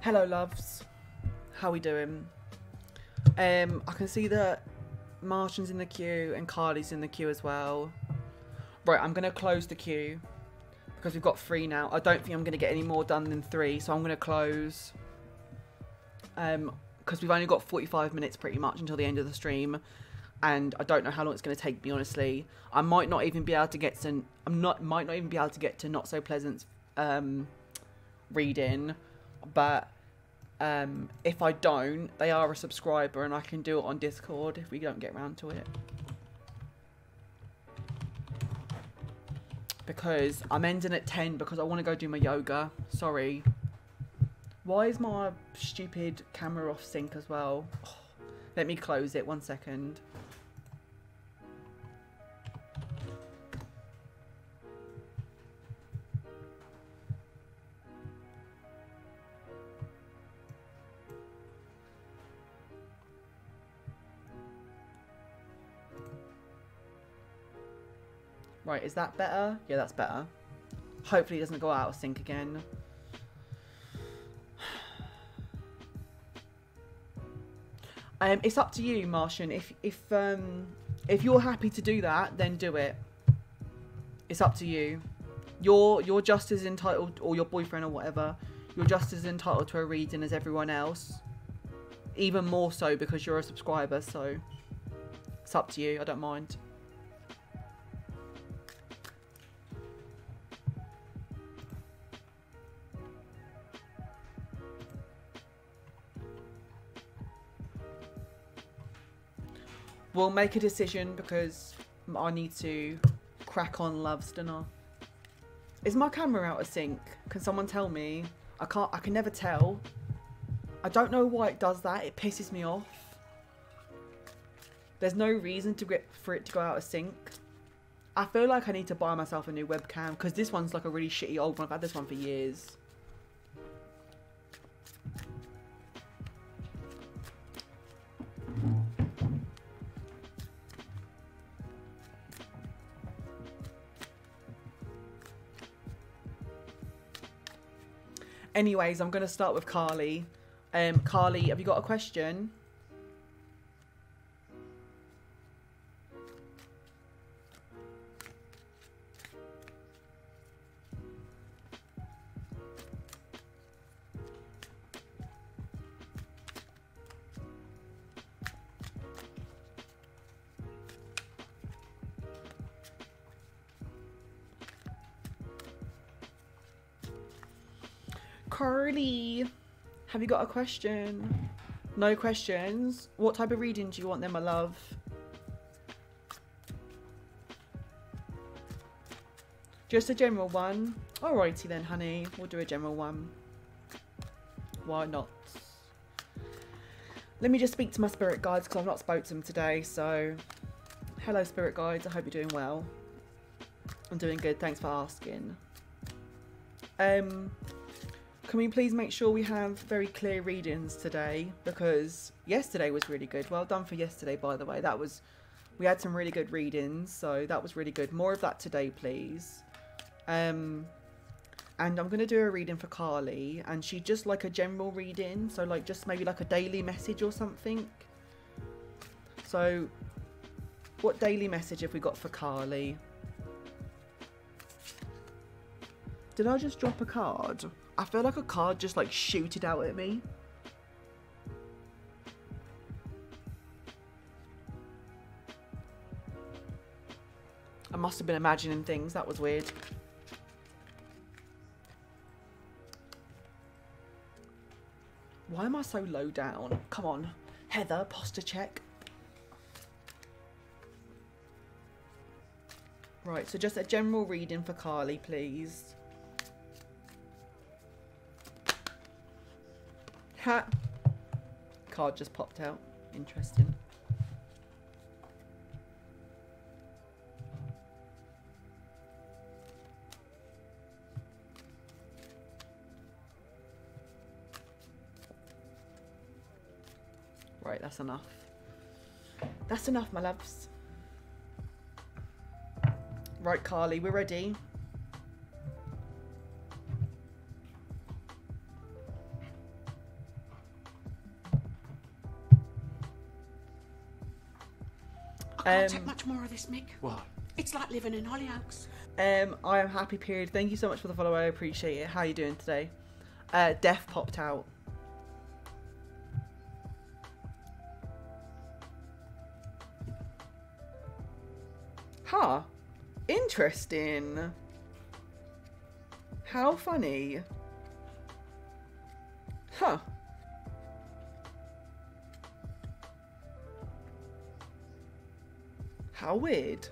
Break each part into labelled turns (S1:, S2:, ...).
S1: Hello, loves. How we doing? I can see that Martian's in the queue and Carly's in the queue as well. Right, I'm going to close the queue because we've got 3 now. I don't think I'm going to get any more done than 3, so I'm going to close. Because we've only got 45 minutes pretty much until the end of the stream. And I don't know how long it's going to take me, honestly. I might not even be able to get to... might not even be able to get to Not So Pleasant's reading. But if I don't, they are a subscriber and I can do it on Discord if we don't get around to it. Because I'm ending at 10 because I want to go do my yoga. Sorry. Why is my stupid camera off sync as well? Oh, let me close it 1 second. Right, is that better? Yeah, that's better. Hopefully it doesn't go out of sync again. It's up to you, Martian. If you're happy to do that, then do it. It's up to you. You're just as entitled, or your boyfriend or whatever, you're just as entitled to a reading as everyone else. Even more so because you're a subscriber, so it's up to you. I don't mind. We'll make a decision because I need to crack on, loves, don't I? Is my camera out of sync? Can someone tell me? I can never tell. I don't know why it does that. It pisses me off. There's no reason for it to go out of sync. I feel like I need to buy myself a new webcam because this one's like a really shitty old one. I've had this one for years. Anyways, I'm going to start with Carly. Carly, have you got a question? Carly, have you got a question? No questions? What type of reading do you want then, my love? Just a general one? Alrighty then, honey. We'll do a general one. Why not? Let me just speak to my spirit guides because I've not spoke to them today. So, hello spirit guides. I hope you're doing well. I'm doing good. Thanks for asking. Can we please make sure we have very clear readings today? Because yesterday was really good. Well done for yesterday, by the way. We had some really good readings, so that was really good. More of that today, please. And I'm going to do a reading for Carly, and she just like a general reading, so like just maybe like a daily message or something. So, what daily message have we got for Carly? Did I just drop a card? I feel like a card just like shooted out at me. I must have been imagining things. That was weird. Why am I so low down? Come on. Heather, posture check. Right, so just a general reading for Carly, please. Ha! Card just popped out. Interesting. Right, that's enough. That's enough, my loves. Right, Carly, we're ready.
S2: I can't take much more of this, Mick.
S3: What?
S2: It's like living in Hollyoaks.
S1: I am happy, period. Thank you so much for the follow. I appreciate it. How are you doing today? Death popped out. Huh. Interesting. How funny. Huh. How weird.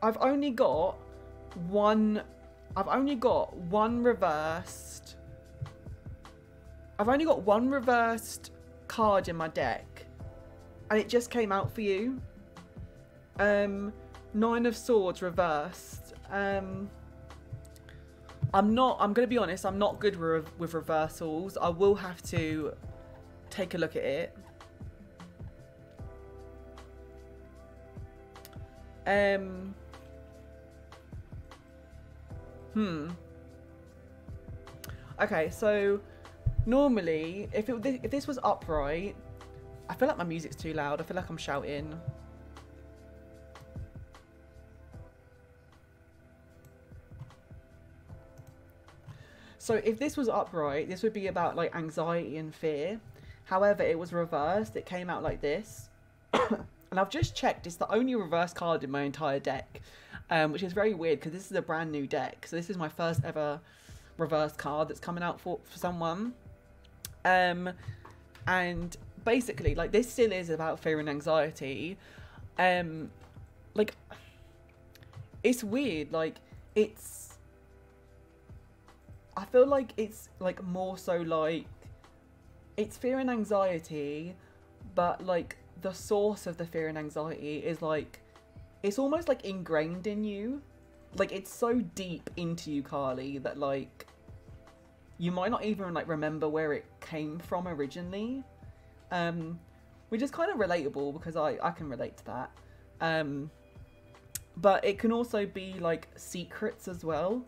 S1: I've only got one reversed. I've only got one reversed card in my deck. And it just came out for you. Nine of Swords reversed. I'm gonna be honest, I'm not good with reversals. I will have to take a look at it. Okay, so normally if this was upright, I feel like my music's too loud. I feel like I'm shouting. So if this was upright, this would be about like anxiety and fear. However, it was reversed. It came out like this. And I've just checked, it's the only reverse card in my entire deck, which is very weird because this is a brand new deck. So this is my first ever reverse card that's coming out for someone. And basically, like, this still is about fear and anxiety. Like, it's weird. Like, I feel like it's like more so like it's fear and anxiety, but like the source of the fear and anxiety is like it's almost like ingrained in you. Like, it's so deep into you, Carly, that like you might not even like remember where it came from originally, which is kind of relatable because I can relate to that. But it can also be like secrets as well.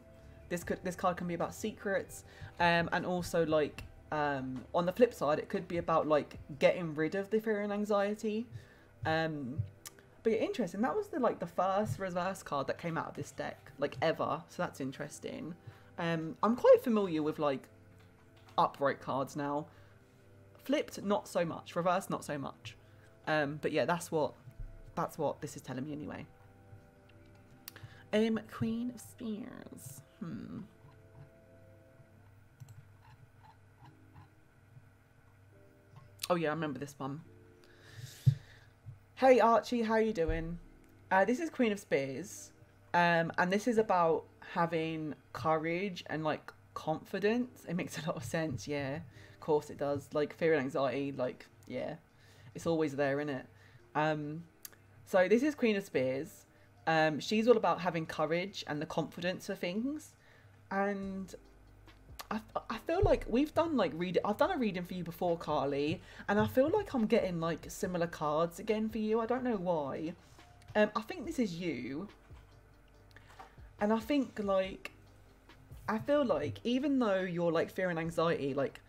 S1: This card can be about secrets, and also like on the flip side, it could be about like getting rid of the fear and anxiety. But yeah, interesting. That was the first reverse card that came out of this deck, like, ever. So that's interesting. I'm quite familiar with like upright cards now. Flipped, not so much. Reverse, not so much. But yeah, that's what this is telling me anyway. Queen of Spears. Oh yeah, I remember this one. Hey Archie, how you doing? This is Queen of Spears, and this is about having courage and like confidence. It makes a lot of sense, yeah. Of course it does. Like, fear and anxiety, like, yeah, it's always there, isn't it? So this is Queen of Spears. She's all about having courage and the confidence for things, and I feel like we've done like I've done a reading for you before, Carly, and I feel like I'm getting like similar cards again for you. I don't know why. I think this is you, and I think like I feel like even though you're like fear and anxiety, like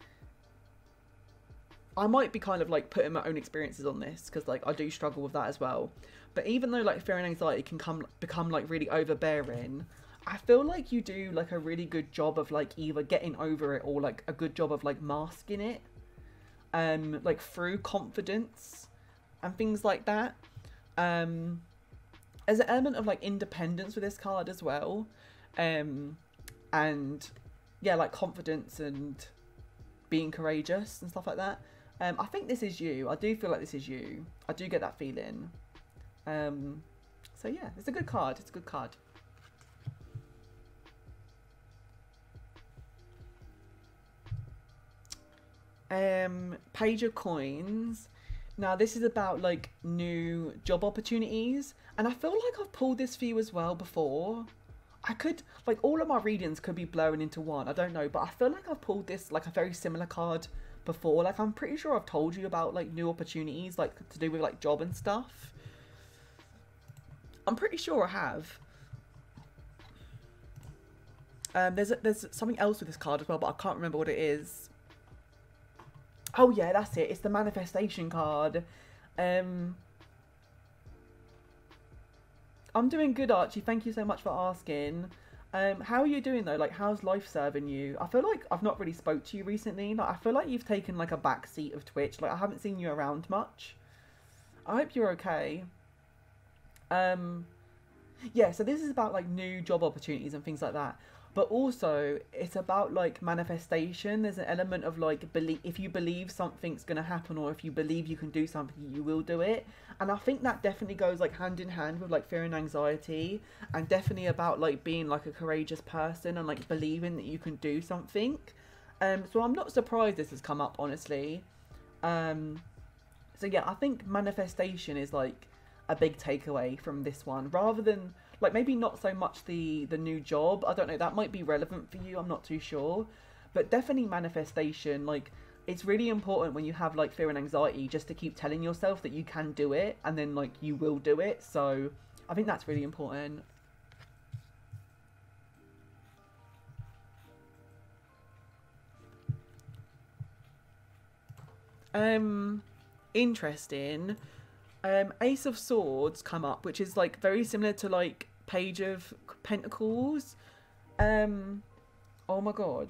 S1: I might be kind of like putting my own experiences on this because like I do struggle with that as well. But even though like fear and anxiety can become like really overbearing, I feel like you do like a really good job of like either getting over it or like a good job of like masking it, like through confidence and things like that. There's an element of like independence with this card as well, and yeah, like confidence and being courageous and stuff like that. I think this is you. I do feel like this is you. I do get that feeling. So yeah, it's a good card. It's a good card. Page of Coins. Now this is about like new job opportunities, and I feel like I've pulled this for you as well before. I could, like, all of my readings could be blurring into one, I don't know, but I feel like I've pulled this like a very similar card before. Like, I'm pretty sure I've told you about like new opportunities, like to do with like job and stuff. I'm pretty sure I have. There's something else with this card as well, but I can't remember what it is. Oh yeah, that's it. It's the manifestation card. I'm doing good, Archie. Thank you so much for asking. How are you doing though? Like, how's life serving you? I feel like I've not really spoke to you recently. Like, I feel like you've taken like a back seat of Twitch. Like, I haven't seen you around much. I hope you're okay. Yeah, so this is about like new job opportunities and things like that. But also, it's about like manifestation. There's an element of like belief. If you believe something's gonna happen, or if you believe you can do something, you will do it. And I think that definitely goes like hand in hand with like fear and anxiety, and definitely about like being like a courageous person and like believing that you can do something. So I'm not surprised this has come up, honestly. So yeah, I think manifestation is like a big takeaway from this one, rather than like maybe not so much the new job. I don't know, that might be relevant for you, I'm not too sure, but definitely manifestation. Like, it's really important when you have like fear and anxiety just to keep telling yourself that you can do it, and then like you will do it. So I think that's really important. Interesting. Ace of Swords come up, which is like very similar to like Page of Pentacles. Oh my god.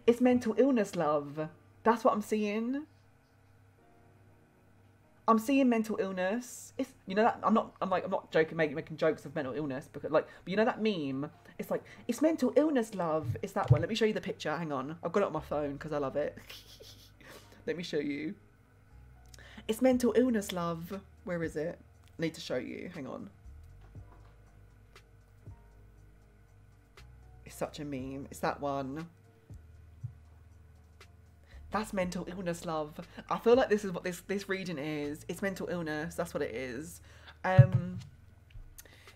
S1: It's mental illness, love. That's what I'm seeing. I'm seeing mental illness. It's, you know, that I'm not joking, making jokes of mental illness, because like, but you know that meme? It's like, it's mental illness, love. It's that one. Let me show you the picture. Hang on. I've got it on my phone because I love it. Let me show you. It's mental illness, love. Where is it? I need to show you. Hang on. It's such a meme. It's that one. That's mental illness, love. I feel like this is what this reading is. It's mental illness. That's what it is.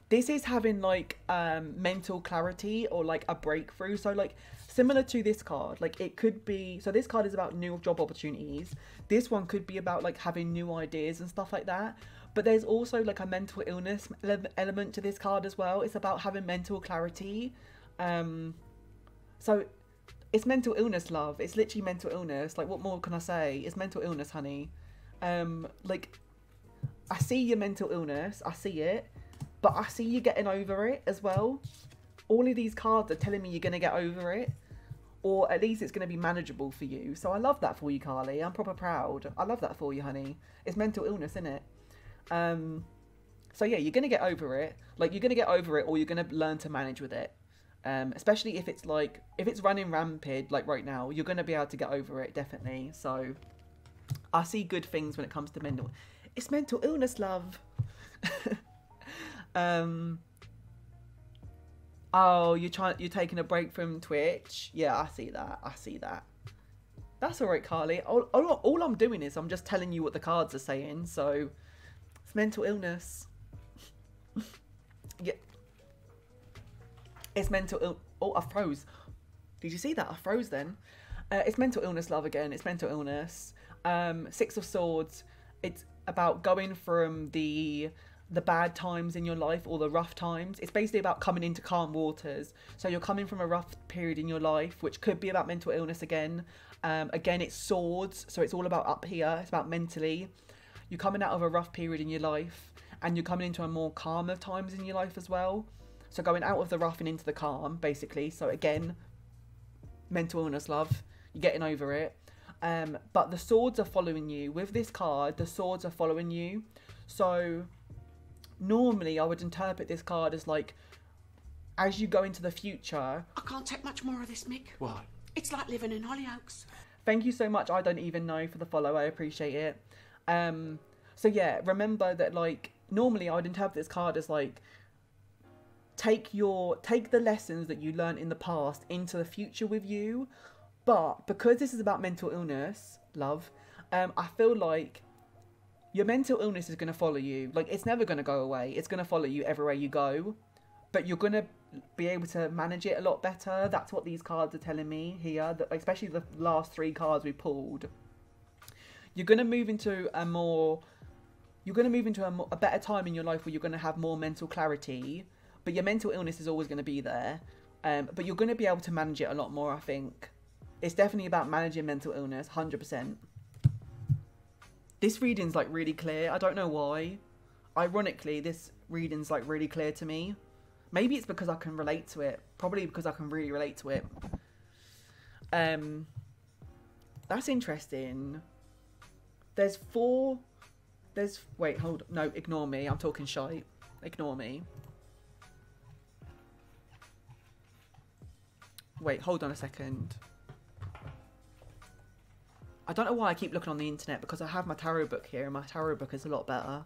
S1: This is having like mental clarity or like a breakthrough. So like similar to this card, like it could be, so this card is about new job opportunities. This one could be about like having new ideas and stuff like that. But there's also like a mental illness element to this card as well. It's about having mental clarity. So it's mental illness, love. It's literally mental illness. Like, what more can I say? It's mental illness, honey. Like, I see your mental illness. I see it. But I see you getting over it as well. All of these cards are telling me you're going to get over it. Or at least it's going to be manageable for you. So I love that for you, Carly. I'm proper proud. I love that for you, honey. It's mental illness, isn't it? So yeah, you're going to get over it. Like, you're going to get over it, or you're going to learn to manage with it. Especially if it's like, if it's running rampant like right now, you're going to be able to get over it, definitely. So I see good things when it comes to mental. It's mental illness, love. Oh, you're taking a break from Twitch. Yeah, I see that. That's all right, Carly. All I'm doing is I'm just telling you what the cards are saying. So it's mental illness. Yeah. It's mental ill. Oh, I froze. Did you see that? I froze then. It's mental illness, love, again. It's mental illness. Six of Swords. It's about going from the bad times in your life, or the rough times. It's basically about coming into calm waters. So you're coming from a rough period in your life, which could be about mental illness again. Again, it's swords. So it's all about up here. It's about mentally. You're coming out of a rough period in your life, and you're coming into a more calmer times in your life as well. So going out of the rough and into the calm, basically. So again, mental illness, love. You're getting over it. But the swords are following you. With this card, the swords are following you. So normally I would interpret this card as like, as you go into the future.
S2: I can't take much more of this, Mick.
S3: Why?
S2: It's like living in Hollyoaks.
S1: Thank you so much. I don't even know for the follow. I appreciate it. So yeah, remember that like, normally I would interpret this card as like, take the lessons that you learned in the past into the future with you. But because this is about mental illness, love, I feel like your mental illness is going to follow you. Like, it's never going to go away. It's going to follow you everywhere you go. But you're going to be able to manage it a lot better. That's what these cards are telling me here. That, especially the last three cards we pulled. You're going to move into a better time in your life where you're going to have more mental clarity. But your mental illness is always going to be there. But you're going to be able to manage it a lot more, I think. It's definitely about managing mental illness, 100%. This reading's like really clear. I don't know why. Ironically, this reading's like really clear to me. Maybe it's because I can relate to it. Probably because I can really relate to it. That's interesting. Wait, hold, no, ignore me. I'm talking shite. Ignore me. Wait, hold on a second. I don't know why I keep looking on the internet, because I have my tarot book here and my tarot book is a lot better.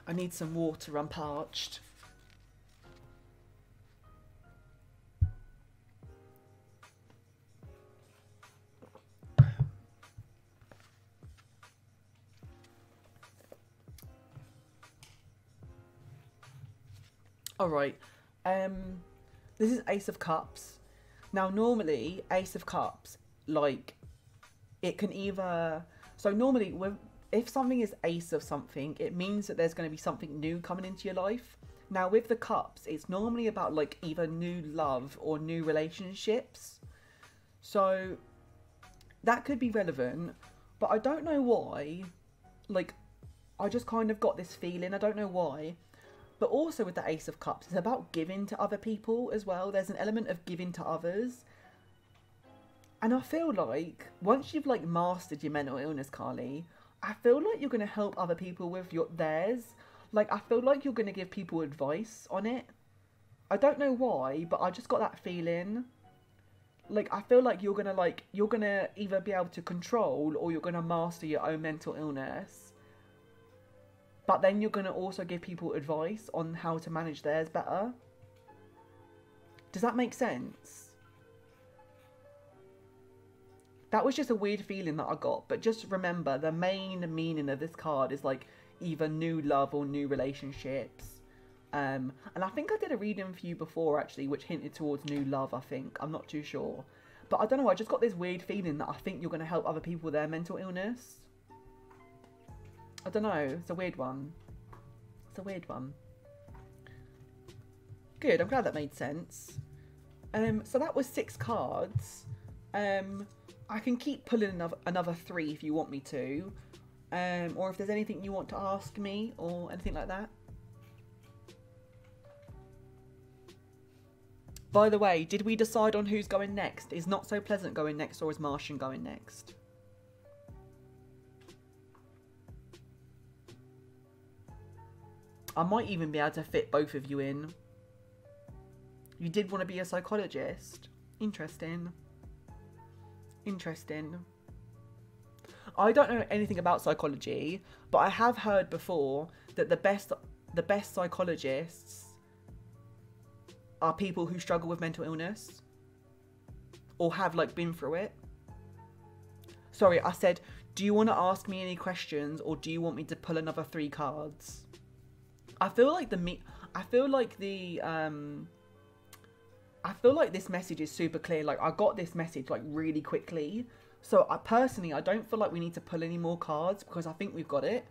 S1: I need some water, I'm parched. Alright, this is Ace of Cups. Now normally, Ace of Cups, like, it can either... So normally, if something is Ace of something, it means that there's going to be something new coming into your life. Now with the Cups, it's normally about like either new love or new relationships. So that could be relevant, but I don't know why. Like, I just kind of got this feeling, I don't know why. But also with the Ace of Cups, it's about giving to other people as well. There's an element of giving to others. And I feel like once you've like mastered your mental illness, Carly, I feel like you're going to help other people with theirs. Like, I feel like you're going to give people advice on it. I don't know why, but I just got that feeling. Like, I feel like you're going to either be able to control or you're going to master your own mental illness. But then you're going to also give people advice on how to manage theirs better. Does that make sense? That was just a weird feeling that I got. But just remember, the main meaning of this card is like either new love or new relationships. And I think I did a reading for you before, actually, which hinted towards new love, I think. I'm not too sure. But I don't know, I just got this weird feeling that I think you're going to help other people with their mental illness. I don't know, it's a weird one. It's a weird one. Good, I'm glad that made sense. So that was 6 cards. I can keep pulling another 3 if you want me to. Or if there's anything you want to ask me or anything like that. By the way, did we decide on who's going next? Is Not So Pleasant going next or is Martian going next? I might even be able to fit both of you in. You did want to be a psychologist. Interesting. Interesting. I don't know anything about psychology, but I have heard before that the best psychologists are people who struggle with mental illness or have like been through it. Sorry, I said, do you want to ask me any questions or do you want me to pull another 3 cards? I feel like this message is super clear. Like, I got this message like really quickly. So I don't feel like we need to pull any more cards because I think we've got it.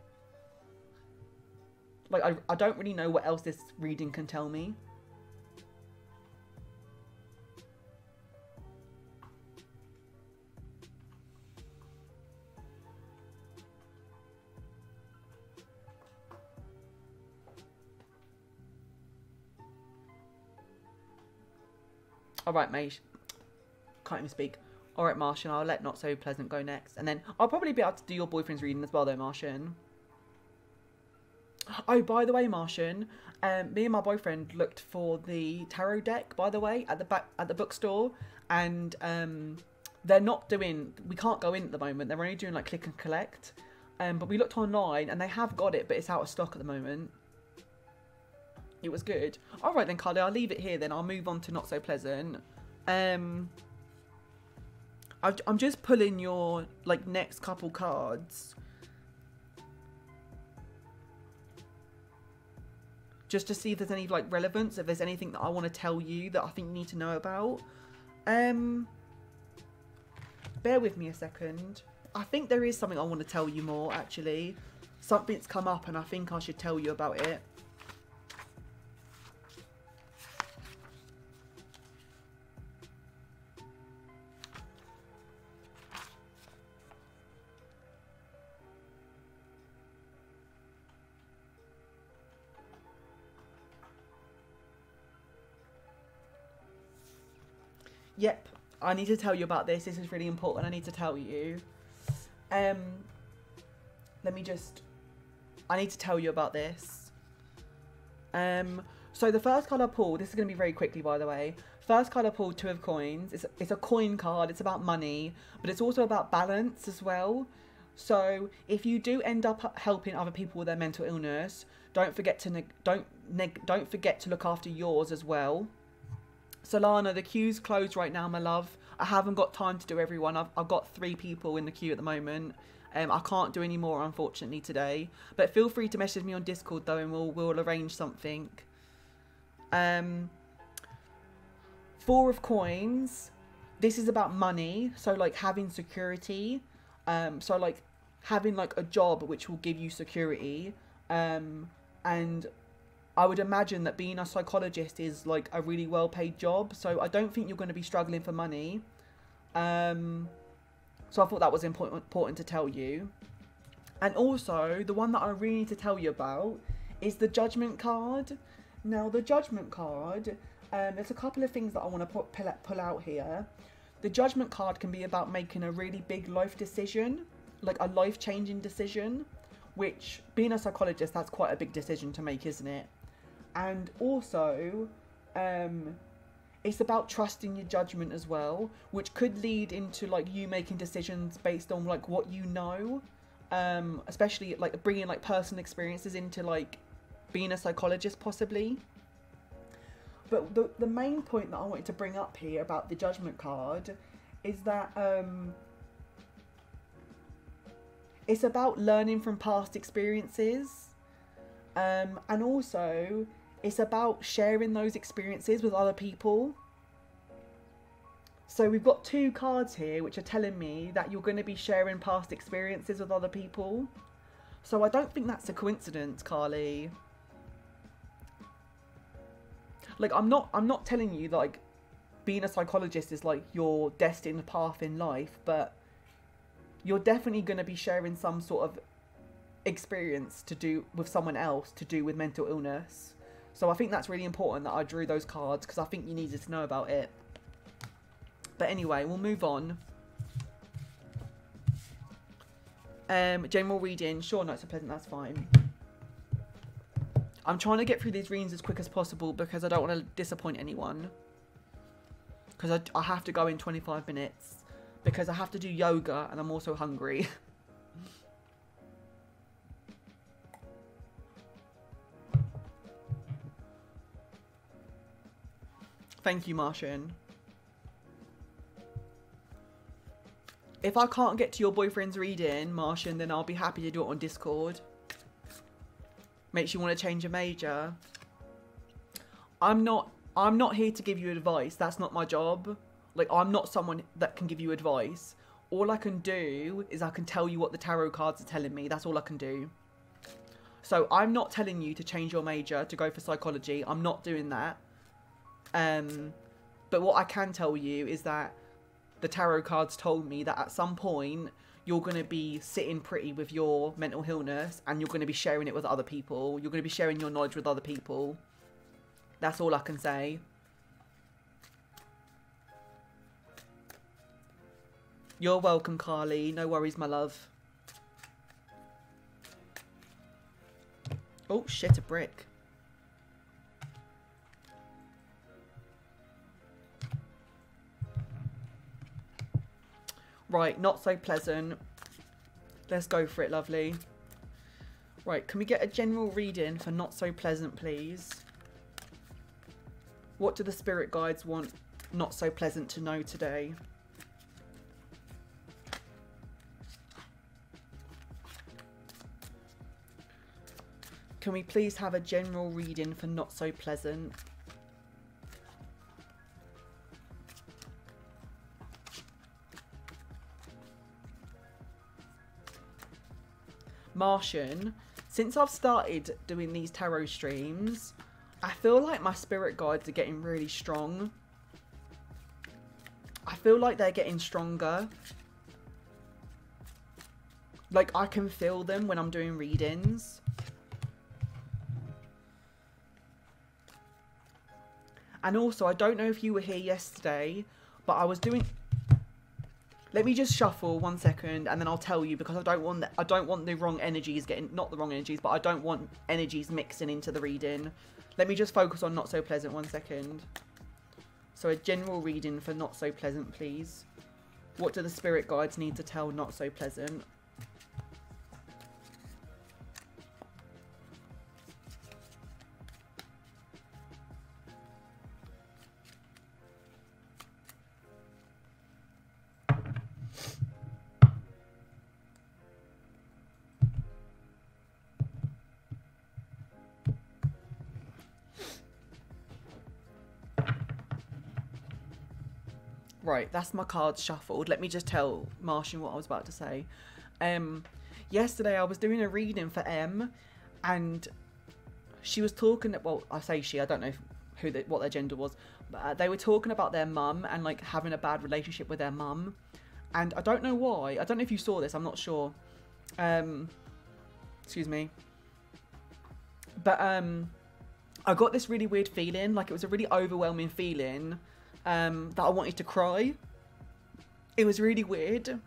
S1: Like, I don't really know what else this reading can tell me. Alright, mate. Can't even speak. Alright, Martian, I'll let Not So Pleasant go next. And then I'll probably be able to do your boyfriend's reading as well, though, Martian. Oh, by the way, Martian, me and my boyfriend looked for the tarot deck, by the way, at the bookstore. And they're not doing... We can't go in at the moment. They're only doing, like, click and collect. But we looked online, and they have got it, but it's out of stock at the moment. It was good. All right then, Carly, I'll leave it here then. I'll move on to Not So Pleasant. I'm just pulling your, like, next couple cards. Just to see if there's any, like, relevance. If there's anything that I want to tell you that I think you need to know about. Bear with me a second. I think there is something I want to tell you more, actually. Something's come up and I think I should tell you about it. Yep, I need to tell you about this. This is really important. I need to tell you. I need to tell you about this. So the first card I pulled, this is going to be very quickly, by the way. First card I pulled, Two of Coins. It's a coin card. It's about money, but it's also about balance as well. So if you do end up helping other people with their mental illness, don't forget to don't forget to look after yours as well. Solana, the queue's closed right now, my love. I haven't got time to do everyone. I've got 3 people in the queue at the moment. I can't do any more, unfortunately, today. But feel free to message me on Discord, though, and we'll arrange something. 4 of Coins. This is about money. So, like, having security. So, like, having, like, a job which will give you security. And I would imagine that being a psychologist is, like, a really well-paid job. So, I don't think you're going to be struggling for money. So I thought that was important to tell you. And also, the one that I really need to tell you about is the Judgment card. Now, the Judgment card, there's a couple of things that I want to pull out here. The Judgment card can be about making a really big life decision, like a life-changing decision, which, being a psychologist, that's quite a big decision to make, isn't it? And also, it's about trusting your judgment as well, which could lead into, like, you making decisions based on, like, what you know, especially, like, bringing, like, personal experiences into, like, being a psychologist, possibly. But the main point that I wanted to bring up here about the Judgment card is that it's about learning from past experiences, and also it's about sharing those experiences with other people. So we've got 2 cards here which are telling me that you're going to be sharing past experiences with other people. So I don't think that's a coincidence, Carly. Like, I'm not telling you that, like, being a psychologist is, like, your destined path in life, but you're definitely going to be sharing some sort of experience to do with someone else, to do with mental illness. So I think that's really important that I drew those cards, because I think you needed to know about it. But anyway, we'll move on. General reading. Sure, not so pleasant, that's fine. I'm trying to get through these readings as quick as possible because I don't want to disappoint anyone. Because I have to go in 25 minutes. Because I have to do yoga and I'm also hungry. Thank you, Martian. If I can't get to your boyfriend's reading, Martian, then I'll be happy to do it on Discord. Makes you want to change your major. I'm not here to give you advice. That's not my job. Like, I'm not someone that can give you advice. All I can do is I can tell you what the tarot cards are telling me. That's all I can do. So I'm not telling you to change your major to go for psychology. I'm not doing that. But what I can tell you is that the tarot cards told me that at some point you're going to be sitting pretty with your mental illness and you're going to be sharing it with other people. You're going to be sharing your knowledge with other people. That's all I can say. You're welcome, Carly. No worries, my love. Oh, shit, a brick. Right, not so pleasant. Let's go for it, lovely. Right, can we get a general reading for not so pleasant, please? What do the spirit guides want not so pleasant to know today? Can we please have a general reading for not so pleasant? Martian, since I've started doing these tarot streams, I feel like my spirit guides are getting really strong. I feel like they're getting stronger. Like, I can feel them when I'm doing readings. And also, I don't know if you were here yesterday, but I was doing... Let me just shuffle 1 second, and then I'll tell you, because I don't want the wrong energies getting... Not the wrong energies, but I don't want energies mixing into the reading. Let me just focus on Not So Pleasant 1 second. So a general reading for Not So Pleasant, please. What do the spirit guides need to tell Not So Pleasant? Right, that's my cards shuffled. Let me just tell Martian what I was about to say. Yesterday I was doing a reading for M, and she was talking... Well, I say she, I don't know what their gender was. But they were talking about their mum and, like, having a bad relationship with their mum. And I don't know why. I don't know if you saw this. I'm not sure. Excuse me. But I got this really weird feeling. Like, it was a really overwhelming feeling. That I wanted to cry. It was really weird.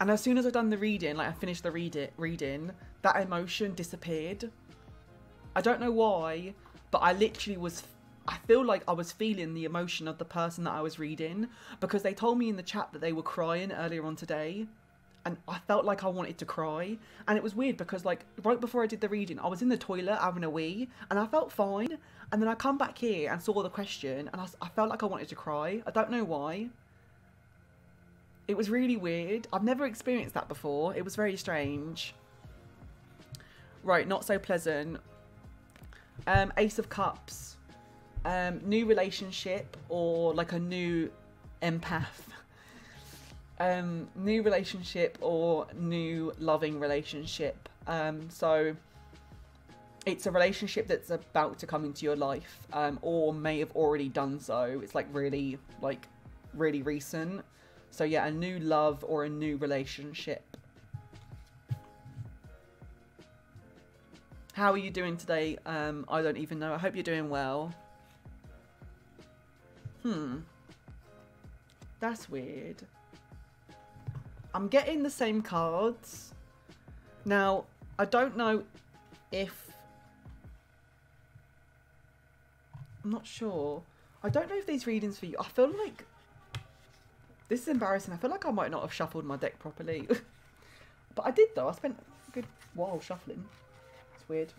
S1: And as soon as I done the reading, like I finished the reading, that emotion disappeared. I don't know why, but I literally was... I feel like I was feeling the emotion of the person that I was reading, because they told me in the chat that they were crying earlier on today. And I felt like I wanted to cry. And it was weird because, like, right before I did the reading, I was in the toilet having a wee and I felt fine. And then I come back here and saw the question and I felt like I wanted to cry. I don't know why. It was really weird. I've never experienced that before. It was very strange. Right, Not So Pleasant. Ace of Cups. New relationship, or like a new empath. New relationship or new loving relationship. So it's a relationship that's about to come into your life, or may have already done so. It's like really recent. So yeah, a new love or a new relationship. How are you doing today? I don't even know. I hope you're doing well. That's weird. I'm getting the same cards. Now, I don't know if... I'm not sure. I don't know if these readings for you... I feel like... This is embarrassing. I feel like I might not have shuffled my deck properly. But I did, though. I spent a good while shuffling. It's weird.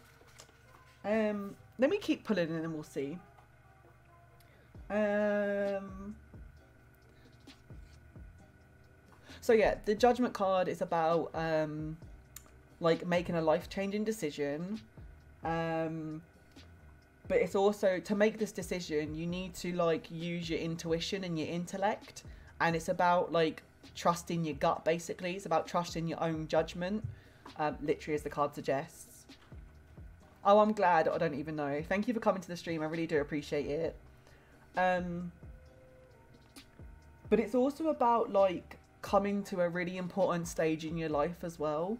S1: Let me keep pulling and then we'll see. So yeah, the Judgment card is about like making a life-changing decision. But it's also, to make this decision, you need to like use your intuition and your intellect. And it's about like trusting your gut, basically. It's about trusting your own judgment, literally, as the card suggests. Oh, I'm glad. I don't even know. Thank you for coming to the stream. I really do appreciate it. But it's also about like coming to a really important stage in your life as well.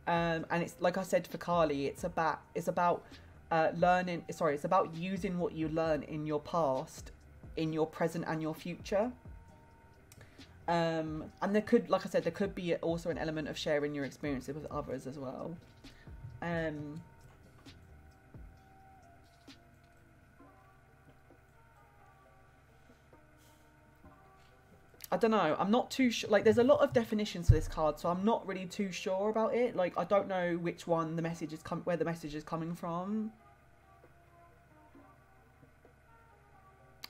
S1: And it's like I said for Carly, it's about learning. Sorry, it's about using what you learn in your past, in your present and your future. And there could, like I said, there could be also an element of sharing your experiences with others as well. I don't know. I'm not too sure. Like, there's a lot of definitions for this card, so I'm not really too sure about it. Like, I don't know which one the message is where the message is coming from.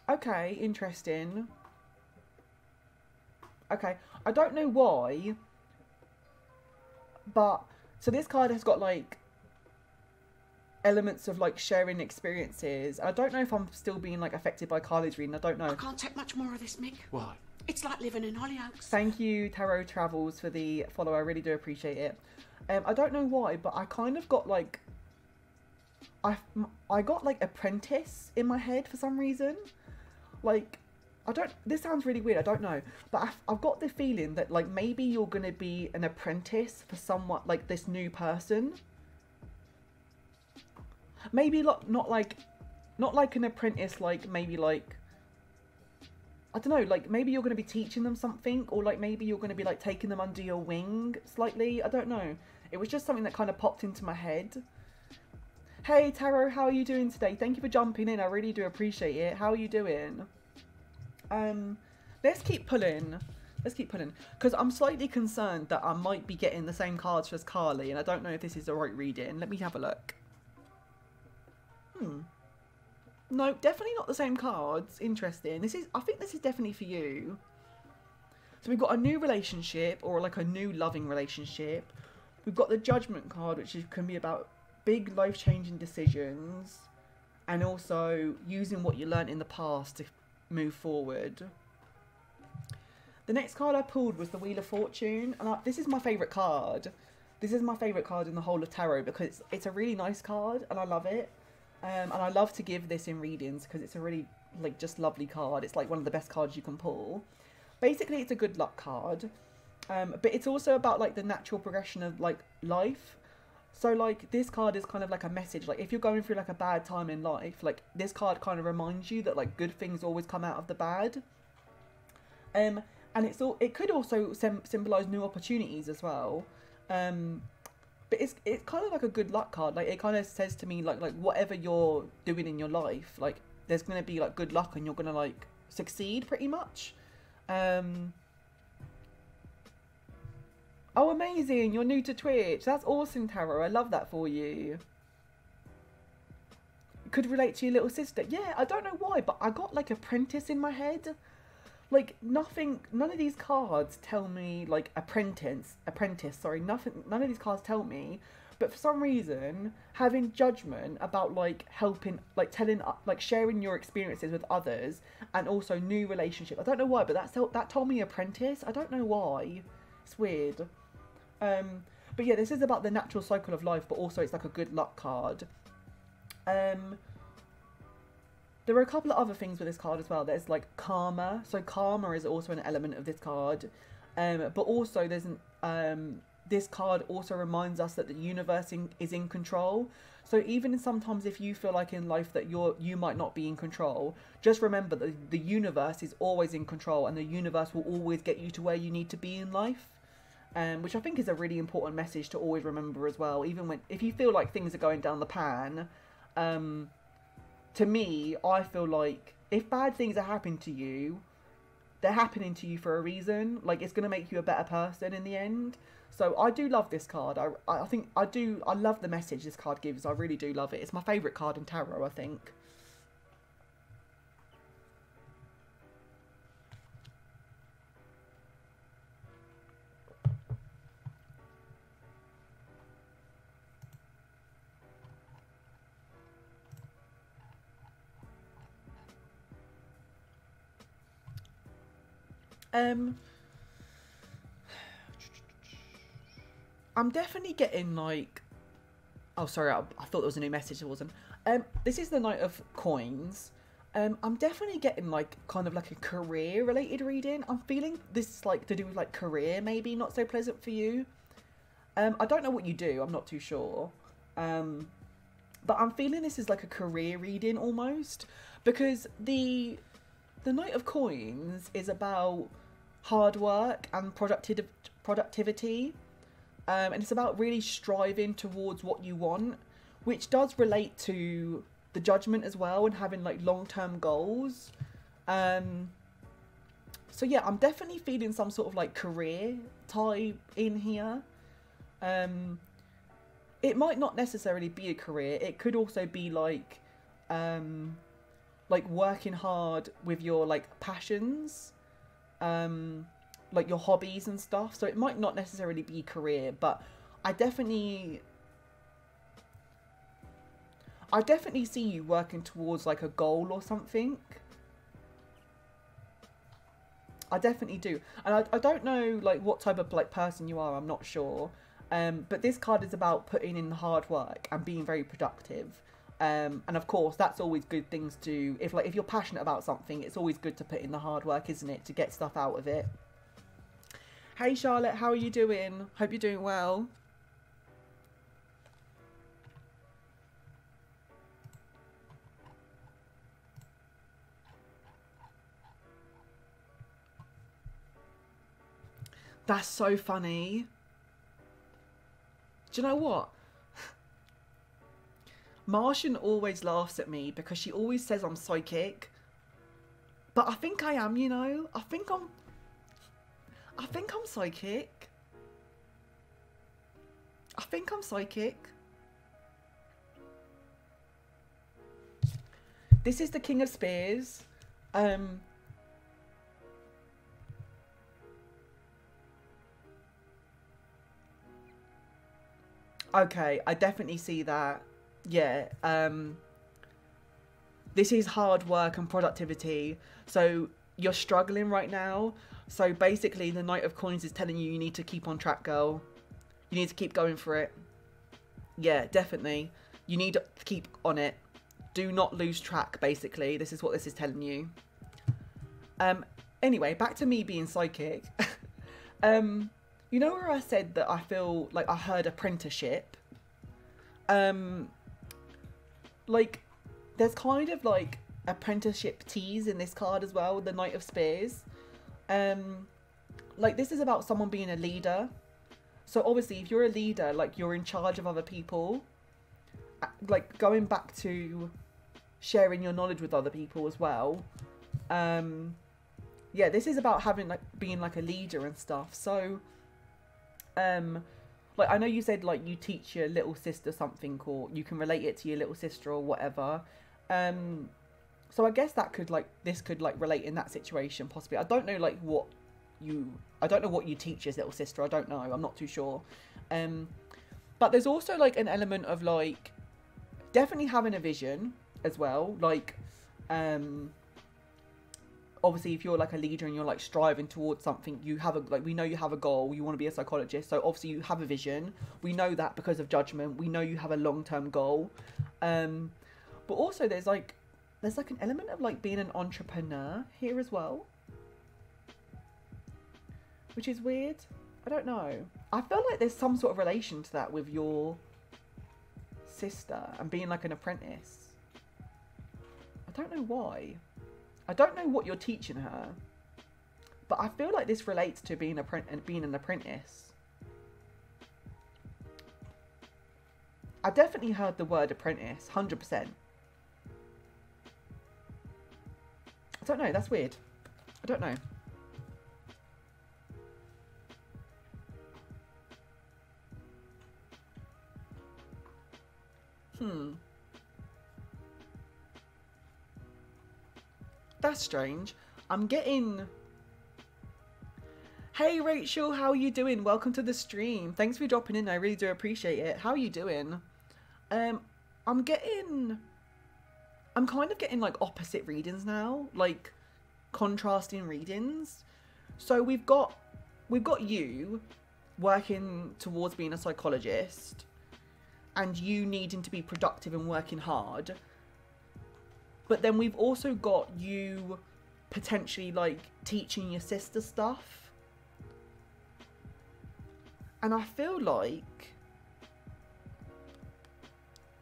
S1: Okay, interesting. Okay, I don't know why, but so this card has got like elements of like sharing experiences. I don't know if I'm still being like affected by Carly's reading. I don't know.
S2: I can't take much more of this, Mick.
S3: Why?
S2: It's like living in Hollyoaks.
S1: Thank you, Tarot Travels, for the follow. I really do appreciate it. I don't know why, but I kind of got like I got like apprentice in my head for some reason. Like, I don't, this sounds really weird, I don't know, but I've got the feeling that like maybe you're gonna be an apprentice for somewhat like this new person. Maybe not like an apprentice, like maybe like I don't know, like maybe you're going to be teaching them something, or like maybe you're going to be like taking them under your wing slightly. I don't know. It was just something that kind of popped into my head. Hey Tarot, how are you doing today? Thank you for jumping in. I really do appreciate it. How are you doing? Let's keep pulling. Let's keep pulling. Because I'm slightly concerned that I might be getting the same cards as Carly, and I don't know if this is the right reading. Let me have a look. No, definitely not the same cards. Interesting. I think this is definitely for you. So we've got a new relationship, or like a new loving relationship. We've got the Judgment card, which can be about big life-changing decisions, and also using what you learned in the past to move forward. The next card I pulled was the Wheel of Fortune, and this is my favourite card. This is my favourite card in the whole of tarot because it's a really nice card and I love it. And I love to give this in readings because it's a really, like, just lovely card. It's like one of the best cards you can pull. Basically, it's a good luck card. But it's also about, like, the natural progression of, like, life. So, like, this card is kind of like a message. Like, if you're going through, like, a bad time in life, like, this card kind of reminds you that, like, good things always come out of the bad. And it could also symbolise new opportunities as well. But it's kind of like a good luck card. Like, it kind of says to me, like whatever you're doing in your life, like, there's going to be, like, good luck and you're going to, like, succeed pretty much. Oh, amazing. You're new to Twitch. That's awesome, Tarot. I love that for you. Could relate to your little sister. Yeah, I don't know why, but I got, like, apprentice in my head. Like, none of these cards tell me, like, apprentice, sorry, none of these cards tell me, but for some reason, having judgment about, like, helping, like, sharing your experiences with others, and also new relationships, I don't know why, but that told me apprentice, I don't know why, it's weird. But yeah, this is about the natural cycle of life, but also it's, like, a good luck card. There are a couple of other things with this card as well. There's, like, karma. So karma is also an element of this card. But also there's this card also reminds us that the universe is in control. So even sometimes if you feel like in life that you might not be in control, just remember that the universe is always in control, and the universe will always get you to where you need to be in life. Which I think is a really important message to always remember as well. Even if you feel like things are going down the pan, to me, I feel like if bad things are happening to you, they're happening to you for a reason. Like, it's going to make you a better person in the end. So I do love this card. I think I love the message this card gives. I really do love it. It's my favourite card in tarot, I think. I'm definitely getting, like... Oh, sorry, I thought there was a new message. There wasn't. This is the Knight of Coins. I'm definitely getting, like, kind of like a career-related reading. I'm feeling this is, like, to do with, like, career, maybe not so pleasant for you. I don't know what you do. I'm not too sure. But I'm feeling this is, like, a career reading, almost. Because the Knight of Coins is about hard work and productivity. And it's about really striving towards what you want, which does relate to the Judgment as well, and having, like, long-term goals. So yeah, I'm definitely feeling some sort of, like, career tie in here. It might not necessarily be a career. It could also be like working hard with your, like, passions. Like your hobbies and stuff. So it might not necessarily be career, but I definitely see you working towards, like, a goal or something. I definitely do. And I don't know, like, what type of, like, person you are. I'm not sure. But this card is about putting in the hard work and being very productive. And of course, that's always good things to... If you're passionate about something, it's always good to put in the hard work, isn't it? To get stuff out of it. Hey Charlotte, how are you doing? Hope you're doing well. That's so funny. Do you know what? Martian always laughs at me because she always says I'm psychic. But I think I am, you know? I think I'm psychic. I think I'm psychic. This is the King of Spears. Okay, I definitely see that. Yeah. This is hard work and productivity. So you're struggling right now. So basically the Knight of Coins is telling you need to keep on track, girl. You need to keep going for it. Yeah, definitely. You need to keep on it. Do not lose track, basically. This is what this is telling you. Anyway, back to me being psychic. You know where I said that I feel like I heard apprenticeship? Like, there's kind of like apprenticeship tease in this card as well, the Knight of Spears. Like, this is about someone being a leader. So obviously, if you're a leader, like, you're in charge of other people. Like, going back to sharing your knowledge with other people as well. Yeah, this is about having, like, being like a leader and stuff. So, like, I know you said, like, you teach your little sister something, or you can relate it to your little sister or whatever. So I guess that could, like, this could, like, relate in that situation, possibly. I don't know, like, I don't know what you teach your little sister. I don't know. I'm not too sure. But there's also, like, an element of, like, definitely having a vision as well. Like, obviously, if you're like a leader and you're like striving towards something, you have a, like, we know you have a goal, you want to be a psychologist, so obviously you have a vision. We know that because of judgment. We know you have a long-term goal. But also there's like an element of like being an entrepreneur here as well, which is weird. I don't know. I feel like there's some sort of relation to that with your sister and being like an apprentice. I don't know why. I don't know what you're teaching her, but I feel like this relates to being an apprentice. I definitely heard the word apprentice, 100%. I don't know, that's weird. I don't know. That's strange. I'm getting... Hey Rachel, how are you doing? Welcome to the stream. Thanks for dropping in. I really do appreciate it. How are you doing? I'm kind of getting like opposite readings now, like contrasting readings. So we've got you working towards being a psychologist and you needing to be productive and working hard. But then we've also got you potentially like teaching your sister stuff. And I feel like,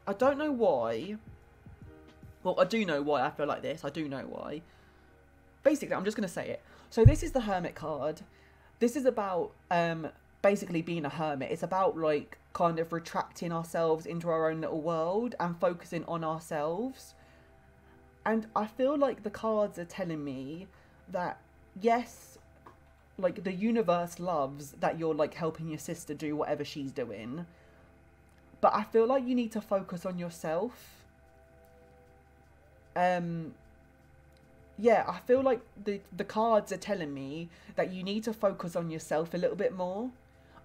S1: I don't know why. Well, I do know why I feel like this. I do know why. Basically, I'm just going to say it. So this is the Hermit card. This is about basically being a hermit. It's about like kind of retracting ourselves into our own little world and focusing on ourselves. And I feel like the cards are telling me that, yes, like the universe loves that you're like helping your sister do whatever she's doing. But I feel like you need to focus on yourself. Yeah, I feel like the cards are telling me that you need to focus on yourself a little bit more.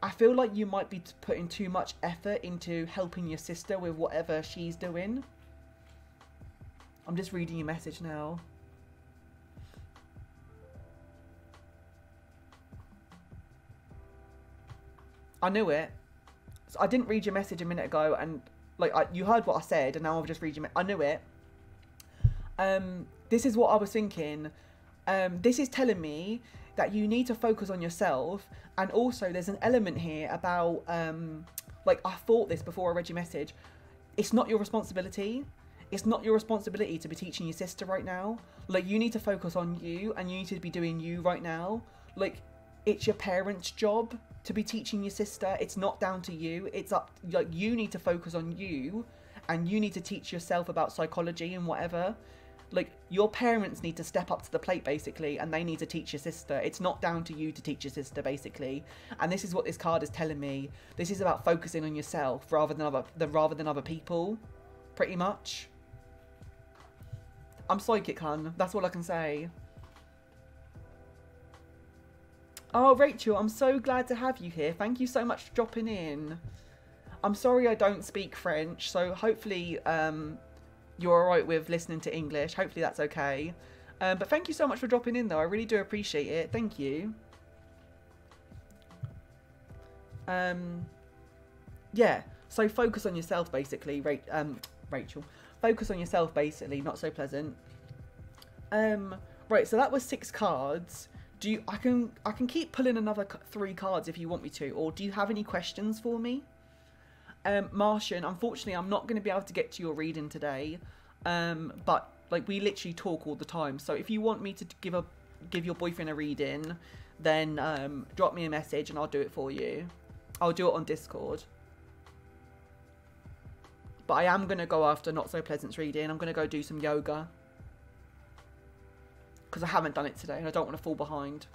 S1: I feel like you might be putting too much effort into helping your sister with whatever she's doing. I'm just reading your message now. I knew it. So I didn't read your message a minute ago, and like you heard what I said, and now I've just read your I knew it. This is what I was thinking. This is telling me that you need to focus on yourself, and also there's an element here about like I thought this before I read your message. It's not your responsibility. It's not your responsibility to be teaching your sister right now. Like, you need to focus on you, and you need to be doing you right now. Like, it's your parents' job to be teaching your sister. It's not down to you. It's up, like, you need to focus on you, and you need to teach yourself about psychology and whatever. Like, your parents need to step up to the plate, basically, and they need to teach your sister. It's not down to you to teach your sister, basically. And this is what this card is telling me. This is about focusing on yourself rather than other people, pretty much. I'm psychic, hun. That's all I can say. Oh, Rachel, I'm so glad to have you here. Thank you so much for dropping in. I'm sorry I don't speak French, so hopefully you're alright with listening to English. Hopefully that's okay. But thank you so much for dropping in, though. I really do appreciate it. Thank you. Yeah, so focus on yourself, basically, Rachel. Focus on yourself, basically. Not so pleasant. Right, so that was 6 cards. I can keep pulling another 3 cards if you want me to, or do you have any questions for me? Martian, unfortunately, I'm not going to be able to get to your reading today, but like, we literally talk all the time. So if you want me to give your boyfriend a reading, then drop me a message and I'll do it for you. I'll do it on Discord. But I am going to go after Not So Pleasant's reading. I'm going to go do some yoga, because I haven't done it today and I don't want to fall behind.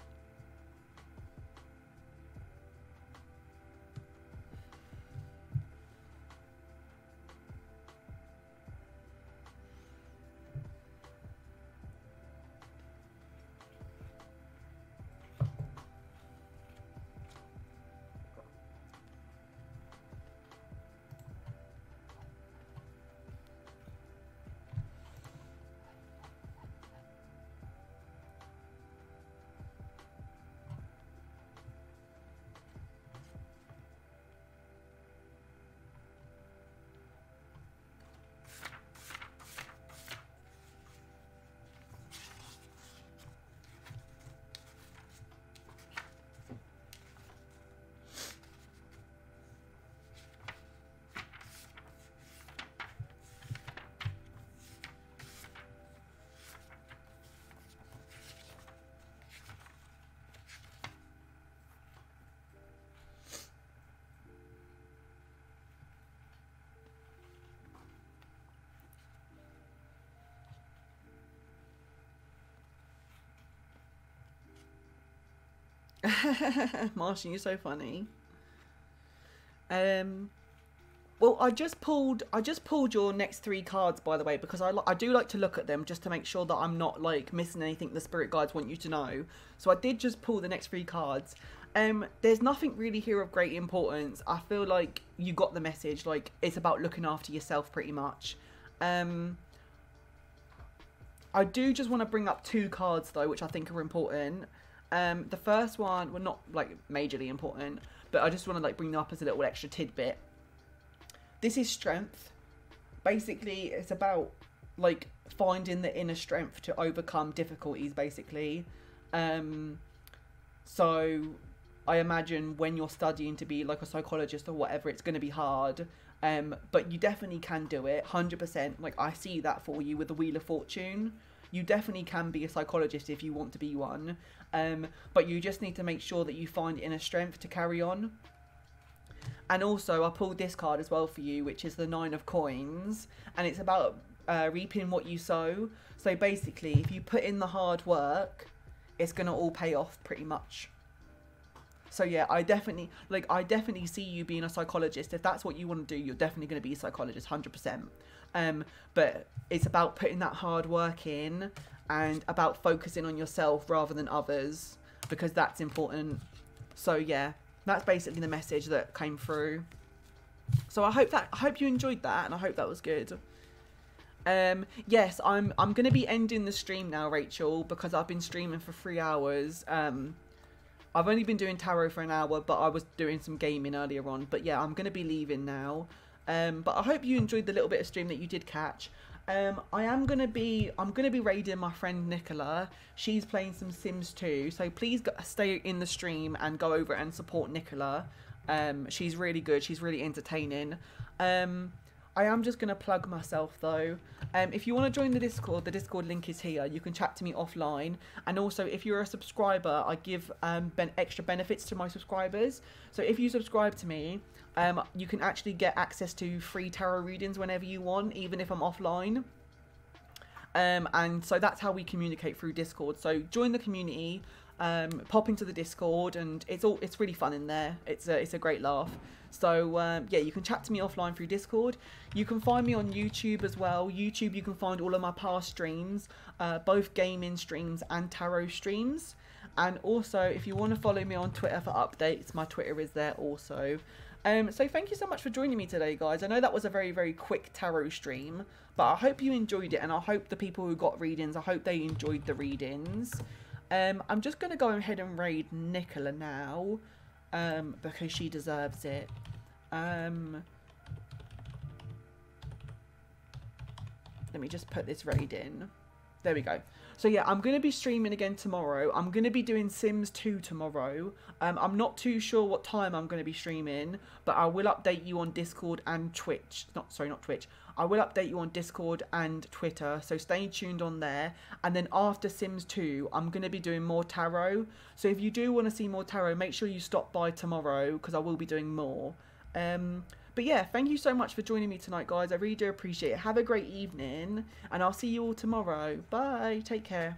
S1: Martian, you're so funny. Well, I just pulled your next 3 cards, by the way, because I do like to look at them just to make sure that I'm not like missing anything the spirit guides want you to know. So I did just pull the next 3 cards. There's nothing really here of great importance. I feel like you got the message. Like, it's about looking after yourself, pretty much. I do just want to bring up 2 cards though, which I think are important. The first one, well, not like majorly important, but I just want to like bring them up as a little extra tidbit. This is strength. Basically, it's about like finding the inner strength to overcome difficulties, basically. So I imagine when you're studying to be like a psychologist or whatever, it's going to be hard. But you definitely can do it, 100%. Like, I see that for you with the Wheel of Fortune. You definitely can be a psychologist if you want to be one. But you just need to make sure that you find inner strength to carry on. And also, I pulled this card as well for you, which is the 9 of Coins. And it's about reaping what you sow. So basically, if you put in the hard work, it's going to all pay off pretty much. So yeah, I definitely see you being a psychologist. If that's what you want to do, you're definitely going to be a psychologist, 100%. But it's about putting that hard work in and about focusing on yourself rather than others, because that's important. So yeah, that's basically the message that came through. So I hope you enjoyed that, and I hope that was good. Yes, I'm going to be ending the stream now, Rachel, because I've been streaming for 3 hours. I've only been doing tarot for an hour, but I was doing some gaming earlier on. But yeah, I'm going to be leaving now. But I hope you enjoyed the little bit of stream that you did catch. I'm going to be raiding my friend Nicola. She's playing some Sims 2. So please stay in the stream and go over and support Nicola. She's really good. She's really entertaining. I am just going to plug myself though. If you want to join the Discord link is here. You can chat to me offline. And also, if you're a subscriber, I give extra benefits to my subscribers. So if you subscribe to me, you can actually get access to free tarot readings whenever you want, even if I'm offline. And so that's how we communicate through Discord. So join the community, pop into the Discord, and it's really fun in there. It's a great laugh. So yeah, you can chat to me offline through Discord. You can find me on YouTube as well. YouTube, you can find all of my past streams, both gaming streams and tarot streams. And also, if you want to follow me on Twitter for updates, my Twitter is there also. So thank you so much for joining me today, guys. I know that was a very, very quick tarot stream, but I hope you enjoyed it, and I hope the people who got readings, I hope they enjoyed the readings. I'm just going to go ahead and raid Nicola now, because she deserves it. Let me just put this raid in. There we go. So yeah, I'm going to be streaming again tomorrow. I'm going to be doing Sims 2 tomorrow. I'm not too sure what time I'm going to be streaming, but I will update you on Discord and Twitch. Not Twitch. I will update you on Discord and Twitter, so stay tuned on there. And then after Sims 2, I'm going to be doing more tarot. So if you do want to see more tarot, make sure you stop by tomorrow, because I will be doing more. But yeah, thank you so much for joining me tonight, guys. I really do appreciate it. Have a great evening, and I'll see you all tomorrow. Bye. Take care.